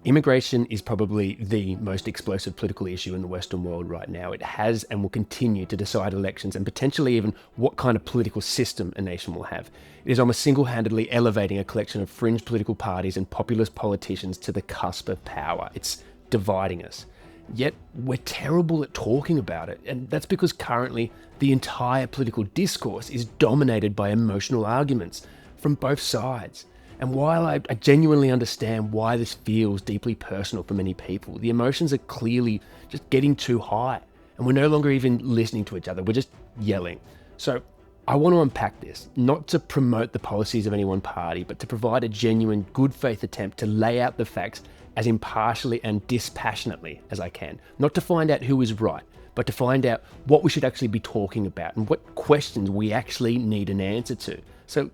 Immigration is probably the most explosive political issue in the Western world right now. It has and will continue to decide elections and potentially even what kind of political system a nation will have. It is almost single-handedly elevating a collection of fringe political parties and populist politicians to the cusp of power. It's dividing us. Yet we're terrible at talking about it, and that's because currently the entire political discourse is dominated by emotional arguments from both sides. And while I genuinely understand why this feels deeply personal for many people, the emotions are clearly just getting too high, and we're no longer even listening to each other, we're just yelling. So I want to unpack this, not to promote the policies of any one party, but to provide a genuine good faith attempt to lay out the facts as impartially and dispassionately as I can. Not to find out who is right, but to find out what we should actually be talking about and what questions we actually need an answer to. So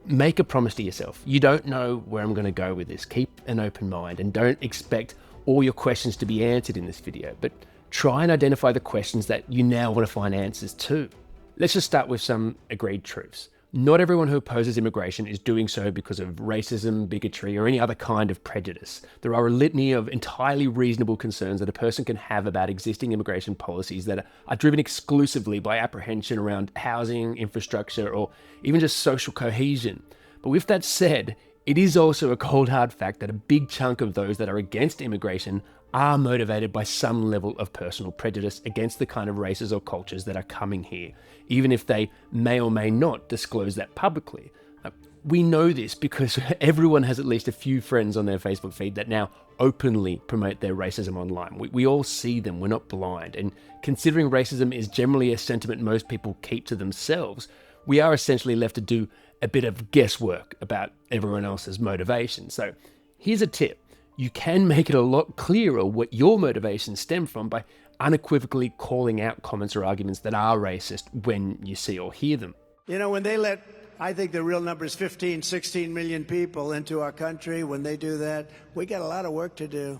make a promise to yourself. You don't know where I'm going to go with this. Keep an open mind and don't expect all your questions to be answered in this video, but try and identify the questions that you now want to find answers to. Let's just start with some agreed truths. Not everyone who opposes immigration is doing so because of racism, bigotry, or any other kind of prejudice. There are a litany of entirely reasonable concerns that a person can have about existing immigration policies that are driven exclusively by apprehension around housing, infrastructure, or even just social cohesion. But with that said, it is also a cold hard fact that a big chunk of those that are against immigration are motivated by some level of personal prejudice against the kind of races or cultures that are coming here, even if they may or may not disclose that publicly. We know this because everyone has at least a few friends on their Facebook feed that now openly promote their racism online. We all see them, we're not blind. And considering racism is generally a sentiment most people keep to themselves, we are essentially left to do a bit of guesswork about everyone else's motivation. So here's a tip. You can make it a lot clearer what your motivations stem from by unequivocally calling out comments or arguments that are racist when you see or hear them. You know, when they let, I think the real number is 15, 16 million people into our country, when they do that, we got a lot of work to do.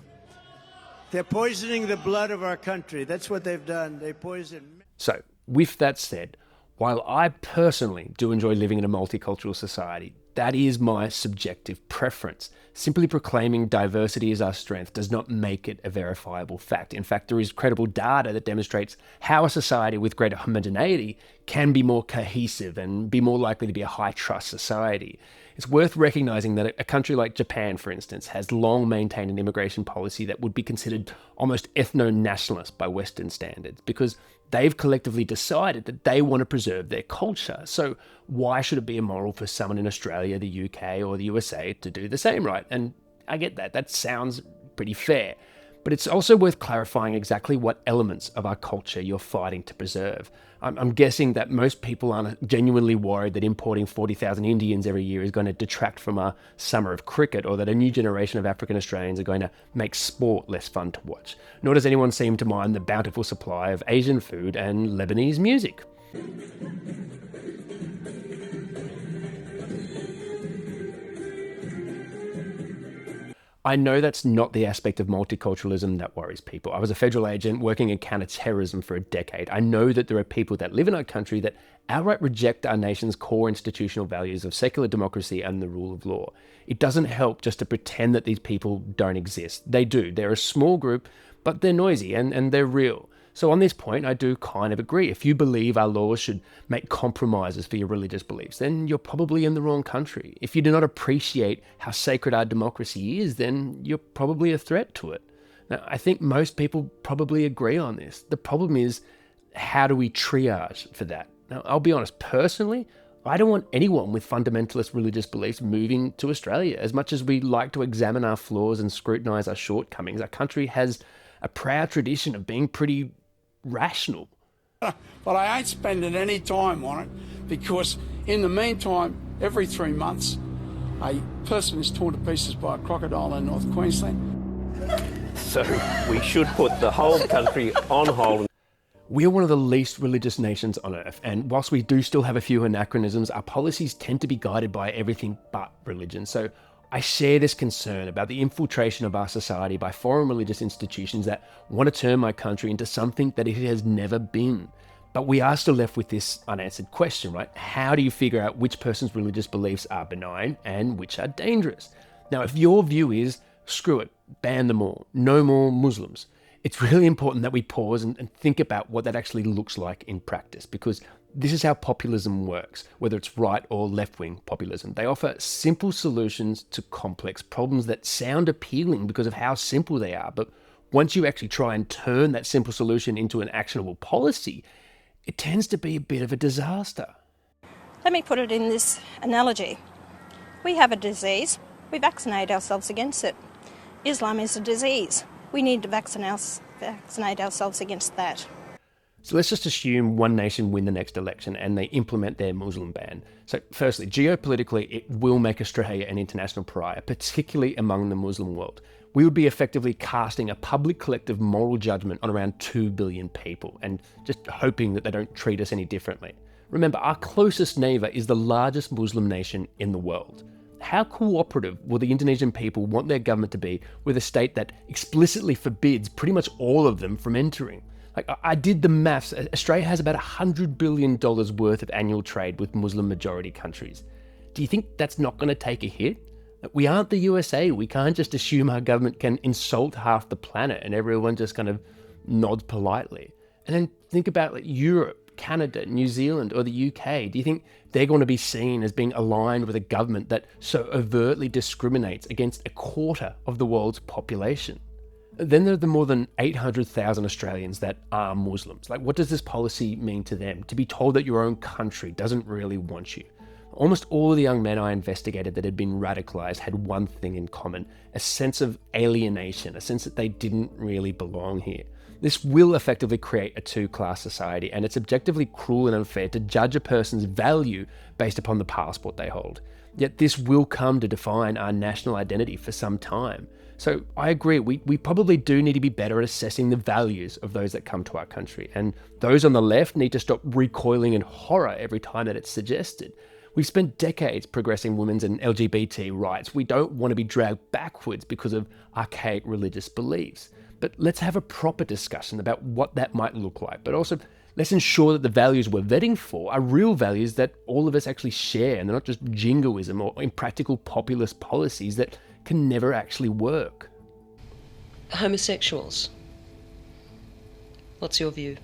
They're poisoning the blood of our country. That's what they've done. They poison. So, with that said, while I personally do enjoy living in a multicultural society, that is my subjective preference. Simply proclaiming diversity as our strength does not make it a verifiable fact. In fact, there is credible data that demonstrates how a society with greater homogeneity can be more cohesive and be more likely to be a high-trust society. It's worth recognizing that a country like Japan, for instance, has long maintained an immigration policy that would be considered almost ethno-nationalist by Western standards, because they've collectively decided that they want to preserve their culture. So why should it be immoral for someone in Australia, the UK, or the USA to do the same, right? And I get that. That sounds pretty fair. But it's also worth clarifying exactly what elements of our culture you're fighting to preserve. I'm guessing that most people aren't genuinely worried that importing 40,000 Indians every year is going to detract from our summer of cricket, or that a new generation of African Australians are going to make sport less fun to watch. Nor does anyone seem to mind the bountiful supply of Asian food and Lebanese music. I know that's not the aspect of multiculturalism that worries people. I was a federal agent working in counter-terrorism for a decade. I know that there are people that live in our country that outright reject our nation's core institutional values of secular democracy and the rule of law. It doesn't help just to pretend that these people don't exist. They do. They're a small group, but they're noisy and they're real. So on this point, I do kind of agree. If you believe our laws should make compromises for your religious beliefs, then you're probably in the wrong country. If you do not appreciate how sacred our democracy is, then you're probably a threat to it. Now, I think most people probably agree on this. The problem is, how do we triage for that? Now, I'll be honest, personally, I don't want anyone with fundamentalist religious beliefs moving to Australia. As much as we like to examine our flaws and scrutinise our shortcomings, our country has a proud tradition of being pretty rational. But I ain't spending any time on it, because in the meantime, every 3 months, a person is torn to pieces by a crocodile in North Queensland. So we should put the whole country on hold. We are one of the least religious nations on earth, and whilst we do still have a few anachronisms, our policies tend to be guided by everything but religion. So I share this concern about the infiltration of our society by foreign religious institutions that want to turn my country into something that it has never been. But we are still left with this unanswered question, right? How do you figure out which person's religious beliefs are benign and which are dangerous? Now, if your view is screw it, ban them all, no more Muslims. It's really important that we pause and think about what that actually looks like in practice, because this is how populism works, whether it's right or left-wing populism. They offer simple solutions to complex problems that sound appealing because of how simple they are. But once you actually try and turn that simple solution into an actionable policy, it tends to be a bit of a disaster. Let me put it in this analogy. We have a disease, we vaccinate ourselves against it. Islam is a disease. We need to vaccinate ourselves against that. So let's just assume one nation win the next election and they implement their Muslim ban. So firstly, geopolitically, it will make Australia an international pariah, particularly among the Muslim world. We would be effectively casting a public collective moral judgment on around 2 billion people and just hoping that they don't treat us any differently. Remember, our closest neighbour is the largest Muslim nation in the world. How cooperative will the Indonesian people want their government to be with a state that explicitly forbids pretty much all of them from entering? Like, I did the maths. Australia has about $100 billion worth of annual trade with Muslim majority countries. Do you think that's not going to take a hit? We aren't the USA. We can't just assume our government can insult half the planet and everyone just kind of nods politely. And then think about Europe, Canada, New Zealand, or the UK. Do you think they're going to be seen as being aligned with a government that so overtly discriminates against a quarter of the world's population? Then there are the more than 800,000 Australians that are Muslims. Like, what does this policy mean to them? To be told that your own country doesn't really want you. Almost all the young men I investigated that had been radicalised had one thing in common: a sense of alienation, a sense that they didn't really belong here. This will effectively create a two-class society, and it's objectively cruel and unfair to judge a person's value based upon the passport they hold. Yet this will come to define our national identity for some time. So I agree, we probably do need to be better at assessing the values of those that come to our country, and those on the left need to stop recoiling in horror every time that it's suggested. We've spent decades progressing women's and LGBT rights. We don't want to be dragged backwards because of archaic religious beliefs. But let's have a proper discussion about what that might look like. But also, let's ensure that the values we're vetting for are real values that all of us actually share, and they're not just jingoism or impractical populist policies that can never actually work. Homosexuals. What's your view?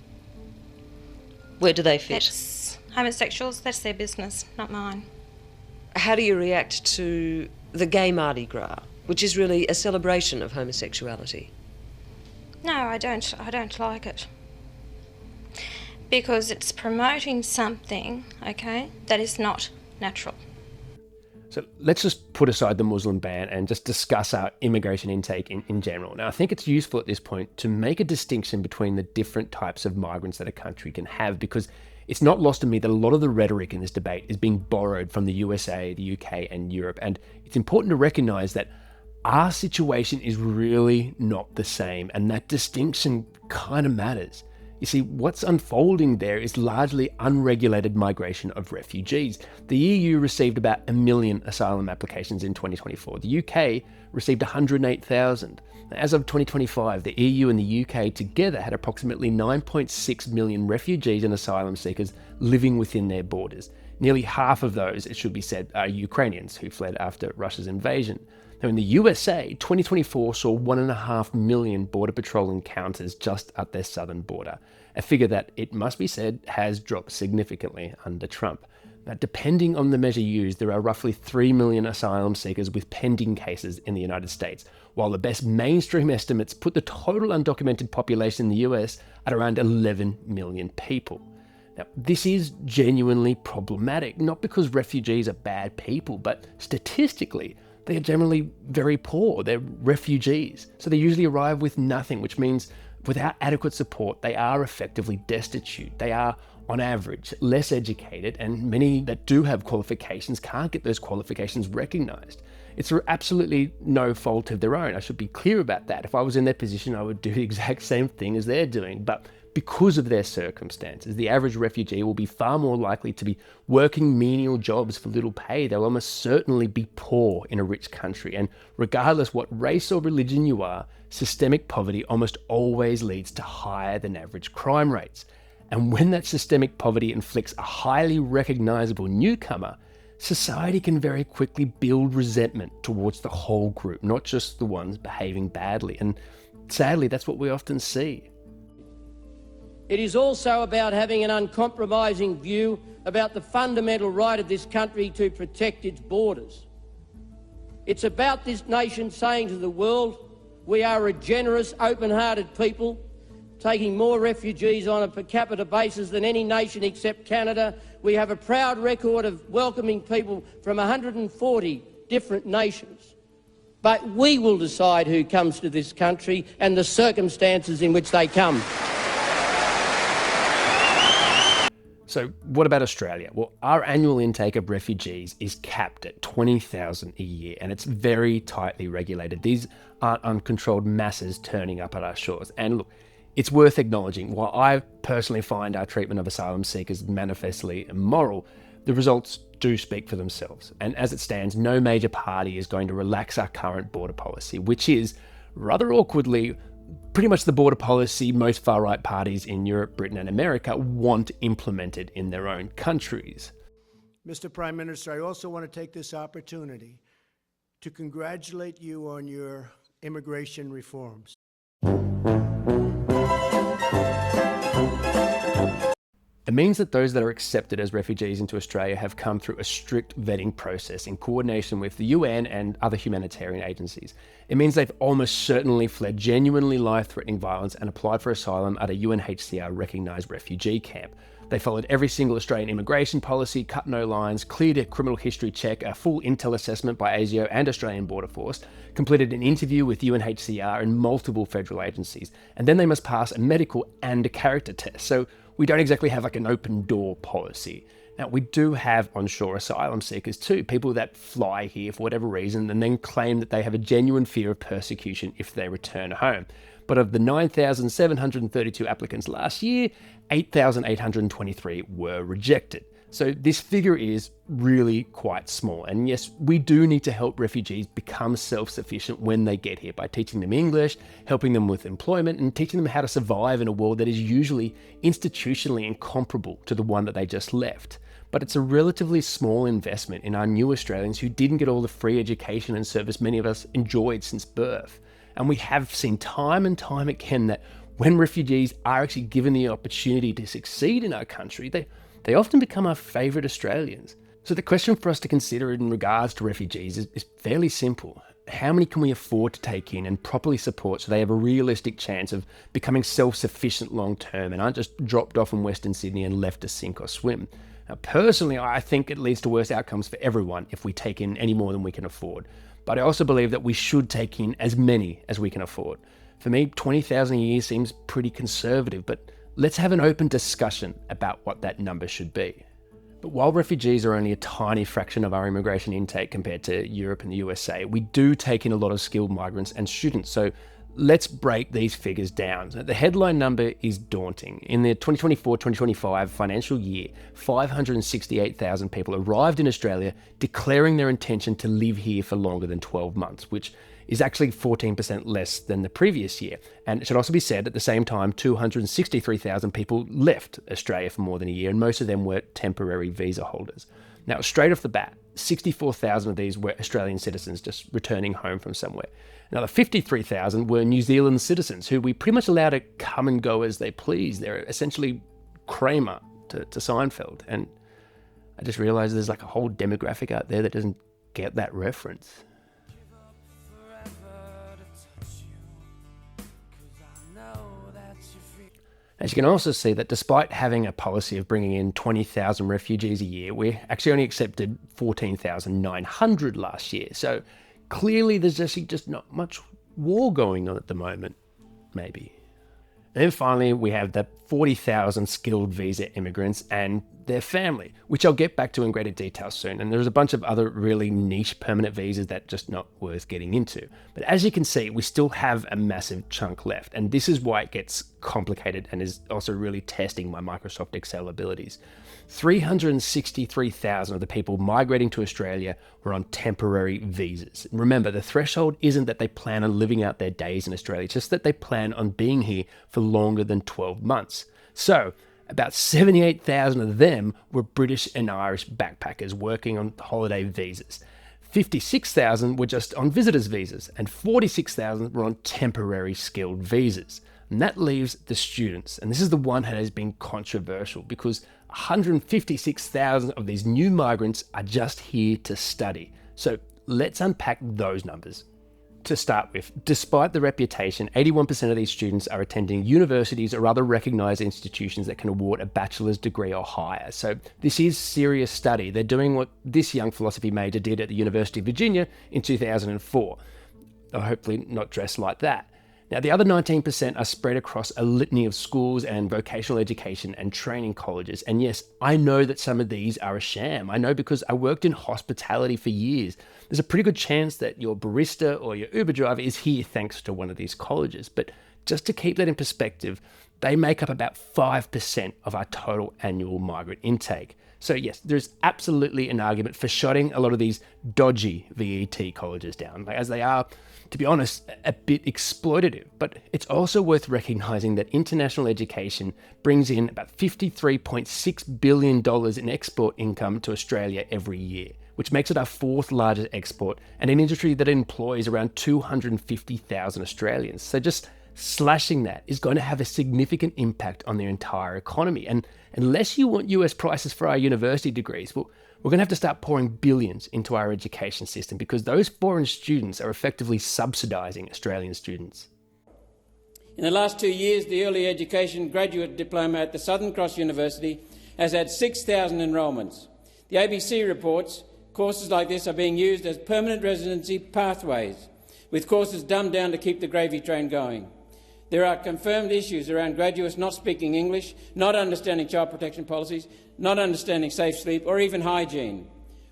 Where do they fit? Homosexuals, that's their business, not mine. How do you react to the gay Mardi Gras, which is really a celebration of homosexuality? No, I don't like it. Because it's promoting something, okay, that is not natural. So let's just put aside the Muslim ban and just discuss our immigration intake in general. Now, I think it's useful at this point to make a distinction between the different types of migrants that a country can have, because it's not lost on me that a lot of the rhetoric in this debate is being borrowed from the USA, the UK, and Europe. And it's important to recognise that our situation is really not the same, and that distinction kind of matters. You see, what's unfolding there is largely unregulated migration of refugees. The EU received about 1 million asylum applications in 2024. The UK received 108,000. As of 2025, the EU and the UK together had approximately 9.6 million refugees and asylum seekers living within their borders. Nearly half of those, it should be said, are Ukrainians who fled after Russia's invasion. Now, in the USA, 2024 saw 1.5 million Border Patrol encounters just at their southern border, a figure that, it must be said, has dropped significantly under Trump. Now, depending on the measure used, there are roughly 3 million asylum seekers with pending cases in the United States, while the best mainstream estimates put the total undocumented population in the US at around 11 million people. Now, this is genuinely problematic, not because refugees are bad people, but statistically, they are generally very poor. They're refugees. So they usually arrive with nothing, which means without adequate support, they are effectively destitute. They are, on average, less educated, and many that do have qualifications can't get those qualifications recognised. It's absolutely no fault of their own. I should be clear about that. If I was in their position, I would do the exact same thing as they're doing. But because of their circumstances, the average refugee will be far more likely to be working menial jobs for little pay. They'll almost certainly be poor in a rich country. And regardless what race or religion you are, systemic poverty almost always leads to higher than average crime rates. And when that systemic poverty inflicts a highly recognisable newcomer, society can very quickly build resentment towards the whole group, not just the ones behaving badly. And sadly, that's what we often see. It is also about having an uncompromising view about the fundamental right of this country to protect its borders. It's about this nation saying to the world, we are a generous, open-hearted people, taking more refugees on a per capita basis than any nation except Canada. We have a proud record of welcoming people from 140 different nations. But we will decide who comes to this country and the circumstances in which they come. So what about Australia? Well, our annual intake of refugees is capped at 20,000 a year, and it's very tightly regulated. These aren't uncontrolled masses turning up at our shores. And look, it's worth acknowledging, while I personally find our treatment of asylum seekers manifestly immoral, the results do speak for themselves. And as it stands, no major party is going to relax our current border policy, which is, rather awkwardly, pretty much the border policy most far-right parties in Europe, Britain and America want implemented in their own countries. Mr. Prime Minister, I also want to take this opportunity to congratulate you on your immigration reforms. It means that those that are accepted as refugees into Australia have come through a strict vetting process in coordination with the UN and other humanitarian agencies. It means they've almost certainly fled genuinely life-threatening violence and applied for asylum at a UNHCR-recognised refugee camp. They followed every single Australian immigration policy, cut no lines, cleared a criminal history check, a full intel assessment by ASIO and Australian Border Force, completed an interview with UNHCR and multiple federal agencies, and then they must pass a medical and a character test. So we don't exactly have like an open door policy. Now, we do have onshore asylum seekers too, people that fly here for whatever reason and then claim that they have a genuine fear of persecution if they return home. But of the 9,732 applicants last year, 8,823 were rejected. So this figure is really quite small. And yes, we do need to help refugees become self-sufficient when they get here by teaching them English, helping them with employment, and teaching them how to survive in a world that is usually institutionally incomparable to the one that they just left. But it's a relatively small investment in our new Australians who didn't get all the free education and service many of us enjoyed since birth. And we have seen time and time again that when refugees are actually given the opportunity to succeed in our country, they often become our favourite Australians. So the question for us to consider in regards to refugees is fairly simple. How many can we afford to take in and properly support so they have a realistic chance of becoming self-sufficient long term and aren't just dropped off in Western Sydney and left to sink or swim? Now, personally, I think it leads to worse outcomes for everyone if we take in any more than we can afford. But I also believe that we should take in as many as we can afford. For me, 20,000 a year seems pretty conservative, but let's have an open discussion about what that number should be. But while refugees are only a tiny fraction of our immigration intake compared to Europe and the USA, we do take in a lot of skilled migrants and students. So let's break these figures down. The headline number is daunting. In the 2024-2025 financial year, 568,000 people arrived in Australia declaring their intention to live here for longer than 12 months, which is actually 14% less than the previous year. And it should also be said at the same time, 263,000 people left Australia for more than a year, and most of them were temporary visa holders. Now, straight off the bat, 64,000 of these were Australian citizens just returning home from somewhere. Another 53,000 were New Zealand citizens who we pretty much allow to come and go as they please. They're essentially Kramer to Seinfeld. And I just realised there's like a whole demographic out there that doesn't get that reference. As you can also see that despite having a policy of bringing in 20,000 refugees a year, we actually only accepted 14,900 last year. So clearly there's just not much war going on at the moment, maybe. And then finally, we have the 40,000 skilled visa immigrants and their family, which I'll get back to in greater detail soon. And there's a bunch of other really niche permanent visas that just not worth getting into. But as you can see, we still have a massive chunk left. And this is why it gets complicated and is also really testing my Microsoft Excel abilities. 363,000 of the people migrating to Australia were on temporary visas. And remember, the threshold isn't that they plan on living out their days in Australia, it's just that they plan on being here for longer than 12 months. So, About 78,000 of them were British and Irish backpackers working on holiday visas. 56,000 were just on visitors' visas, and 46,000 were on temporary skilled visas. And that leaves the students. And this is the one that has been controversial because 156,000 of these new migrants are just here to study. So let's unpack those numbers. To start with, despite the reputation, 81% of these students are attending universities or other recognised institutions that can award a bachelor's degree or higher. So this is serious study. They're doing what this young philosophy major did at the University of Virginia in 2004. Or hopefully not dressed like that. Now, the other 19% are spread across a litany of schools and vocational education and training colleges. And yes, I know that some of these are a sham. I know because I worked in hospitality for years. There's a pretty good chance that your barista or your Uber driver is here thanks to one of these colleges. But just to keep that in perspective, they make up about 5% of our total annual migrant intake. So yes, there's absolutely an argument for shutting a lot of these dodgy VET colleges down, as they are, to be honest, a bit exploitative. But it's also worth recognising that international education brings in about $53.6 billion in export income to Australia every year, which makes it our fourth largest export and an industry that employs around 250,000 Australians. So just slashing that is going to have a significant impact on their entire economy. And unless you want US prices for our university degrees, well, we're going to have to start pouring billions into our education system because those foreign students are effectively subsidising Australian students. In the last 2 years, the early education graduate diploma at the Southern Cross University has had 6,000 enrolments. The ABC reports courses like this are being used as permanent residency pathways, with courses dumbed down to keep the gravy train going. There are confirmed issues around graduates not speaking English, not understanding child protection policies, not understanding safe sleep or even hygiene.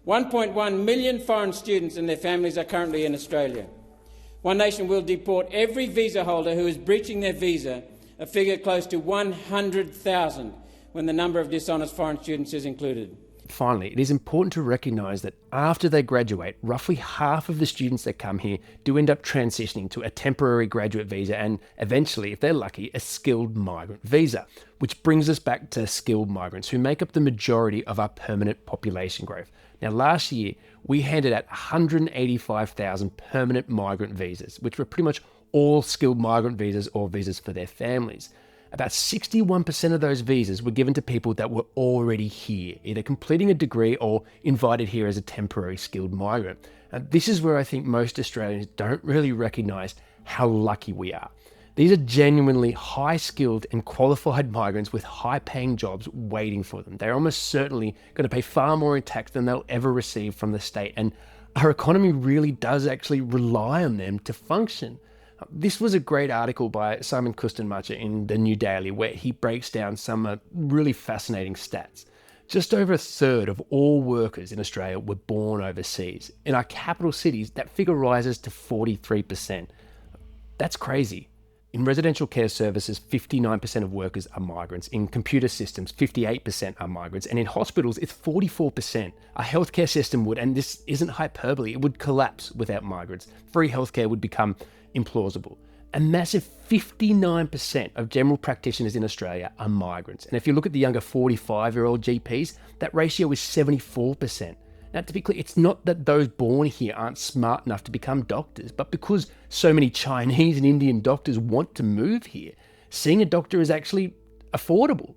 1.1 million foreign students and their families are currently in Australia. One Nation will deport every visa holder who is breaching their visa, a figure close to 100,000 when the number of dishonest foreign students is included. Finally, it is important to recognise that after they graduate, roughly half of the students that come here do end up transitioning to a temporary graduate visa and eventually, if they're lucky, a skilled migrant visa, which brings us back to skilled migrants who make up the majority of our permanent population growth. Now, last year, we handed out 185,000 permanent migrant visas, which were pretty much all skilled migrant visas or visas for their families. About 61% of those visas were given to people that were already here, either completing a degree or invited here as a temporary skilled migrant. And this is where I think most Australians don't really recognise how lucky we are. These are genuinely high-skilled and qualified migrants with high-paying jobs waiting for them. They're almost certainly going to pay far more in tax than they'll ever receive from the state, and our economy really does actually rely on them to function. This was a great article by Simon Kustenmacher in The New Daily where he breaks down some really fascinating stats. Just over a third of all workers in Australia were born overseas. In our capital cities, that figure rises to 43%. That's crazy. In residential care services, 59% of workers are migrants. In computer systems, 58% are migrants. And in hospitals, it's 44%. Our healthcare system would, and this isn't hyperbole, it would collapse without migrants. Free healthcare would become implausible. A massive 59% of general practitioners in Australia are migrants. And if you look at the younger 45-year-old GPs, that ratio is 74%. Now, to be clear, it's not that those born here aren't smart enough to become doctors, but because so many Chinese and Indian doctors want to move here, seeing a doctor is actually affordable.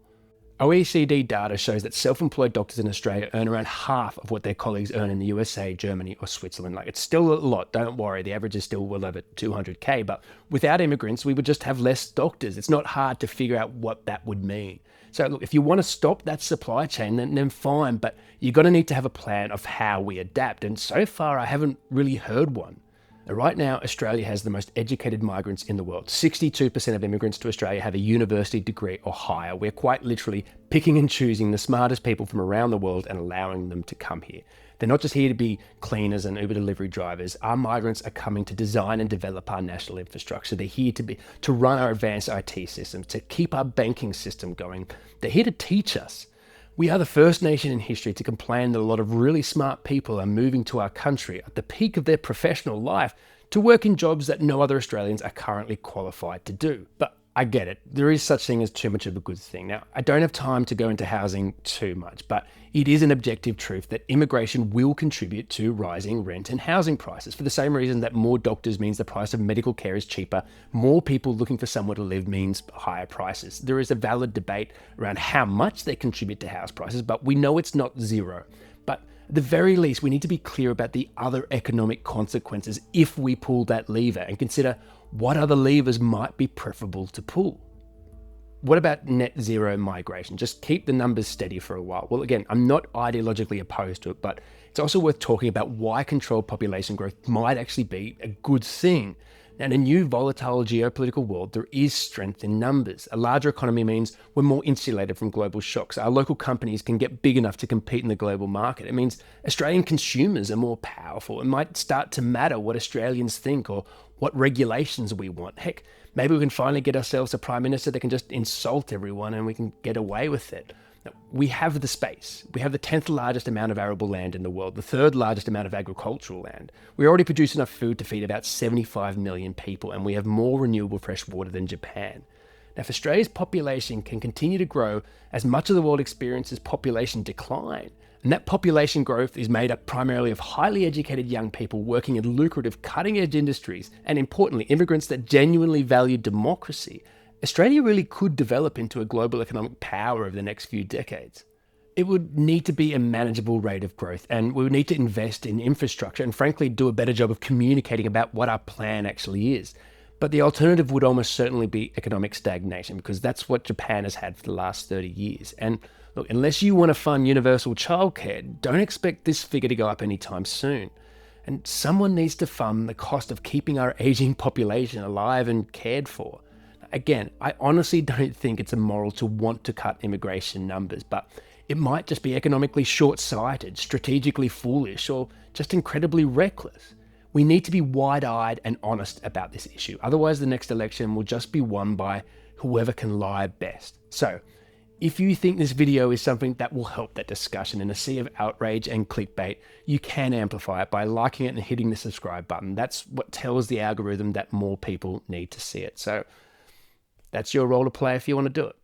OECD data shows that self-employed doctors in Australia earn around half of what their colleagues earn in the USA, Germany or Switzerland. It's still a lot, don't worry, the average is still well over 200k, but without immigrants, we would just have less doctors. It's not hard to figure out what that would mean. So look, if you want to stop that supply chain, then fine, but you're going to need to have a plan of how we adapt, and so far I haven't really heard one. Right now, Australia has the most educated migrants in the world. 62% of immigrants to Australia have a university degree or higher. We're quite literally picking and choosing the smartest people from around the world and allowing them to come here. They're not just here to be cleaners and Uber delivery drivers. Our migrants are coming to design and develop our national infrastructure. They're here to run our advanced IT systems, to keep our banking system going. They're here to teach us. We are the first nation in history to complain that a lot of really smart people are moving to our country at the peak of their professional life to work in jobs that no other Australians are currently qualified to do. But I get it. There is such thing as too much of a good thing. Now, I don't have time to go into housing too much, but it is an objective truth that immigration will contribute to rising rent and housing prices for the same reason that more doctors means the price of medical care is cheaper. More people looking for somewhere to live means higher prices. There is a valid debate around how much they contribute to house prices, but we know it's not zero. But at the very least, we need to be clear about the other economic consequences if we pull that lever and consider what other levers might be preferable to pull. What about net zero migration? Just keep the numbers steady for a while. Well, again, I'm not ideologically opposed to it, but it's also worth talking about why controlled population growth might actually be a good thing. Now, in a new volatile geopolitical world, there is strength in numbers. A larger economy means we're more insulated from global shocks. Our local companies can get big enough to compete in the global market. It means Australian consumers are more powerful. It might start to matter what Australians think or what regulations we want. Heck, maybe we can finally get ourselves a prime minister that can just insult everyone and we can get away with it. Now, we have the space. We have the 10th largest amount of arable land in the world, the 3rd largest amount of agricultural land. We already produce enough food to feed about 75 million people, and we have more renewable fresh water than Japan. Now, if Australia's population can continue to grow as much of the world experiences population decline, and that population growth is made up primarily of highly educated young people working in lucrative cutting-edge industries, and importantly, immigrants that genuinely value democracy, Australia really could develop into a global economic power over the next few decades. It would need to be a manageable rate of growth, and we would need to invest in infrastructure and frankly do a better job of communicating about what our plan actually is. But the alternative would almost certainly be economic stagnation, because that's what Japan has had for the last 30 years. And look, unless you want to fund universal childcare, don't expect this figure to go up anytime soon. And someone needs to fund the cost of keeping our aging population alive and cared for. Again, I honestly don't think it's immoral to want to cut immigration numbers, but it might just be economically short-sighted, strategically foolish, or just incredibly reckless. We need to be wide-eyed and honest about this issue. Otherwise, the next election will just be won by whoever can lie best. So, if you think this video is something that will help that discussion in a sea of outrage and clickbait, you can amplify it by liking it and hitting the subscribe button. That's what tells the algorithm that more people need to see it. So, that's your role to play if you want to do it.